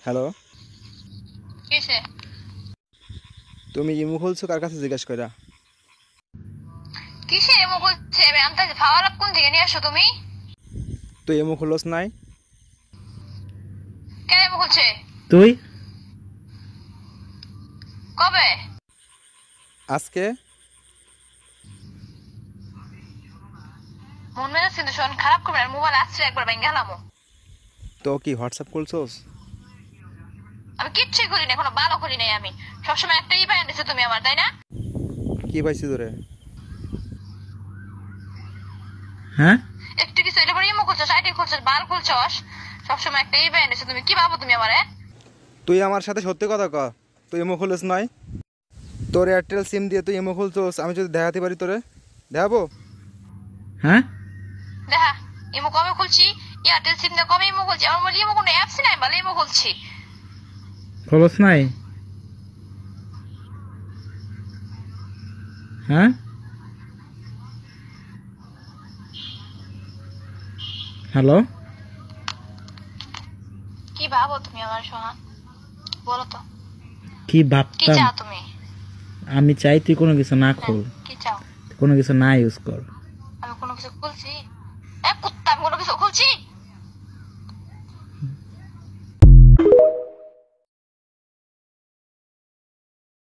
Hello, কিসে? তুমি ইমু খুলছো কার কাছে জিজ্ঞেস কইরা? কিসে এমন করছে? আমি আনতে ফাওয়ার কোন থেকে নিয়ে আসো তুমি? তুই ইমু খুলস নাই? কেন এমন করছে? তুই কবে? আজকে? মন মেজাজ কিন্তু শোন খারাপ করবে না, মোবাইল আসছে একবার ভেঙে গেলাম। তো কি হোয়াটসঅ্যাপ খুলছোস? আমি কিচ্ছুই করি না, এখনো ভালো করি নাই আমি। সবসময় একটাই বায়ান দিছো তুমি আমার, তাই না? কি পাইছি তোরে? হ্যাঁ একটু কিছু এটা পরে ইমো খুলছো, সাইডে খুলছো, বাল খুলছস। সবসময় একটাই বায়ান দিছো তুমি। কি ভাবো তুমি আমারে? তুই আমার সাথে সত্যি কথা ক। তুই ইমু খুলস নাই? তোর এয়ারটেল সিম দিয়ে তুই ইমু খুলছোস, আমি যদি দেখাতে পারি তোরে দেখাবো? হ্যাঁ দেখা ইমো কবে খুলছি? এয়ারটেল সিম দিয়ে কবে ইমো খুলছি? আমার বলি ইমো কোনো অ্যাপস নাই, বলে ইমো খুলছি। খবর নাই। হ্যাঁ হ্যালো, কি ভাবো তুমি আমার সোনা? বলো তো কি কি ভাবতাম? চাও তুমি? আমি চাই তুই কোনো কিছু না হ্যাঁ, খোল, কি চাও? কোনো কিছু না ইউজ কর। আমি কোনো কিছু খুলছি? এ কুত্তা, আমি কোনো কিছু খুলছি?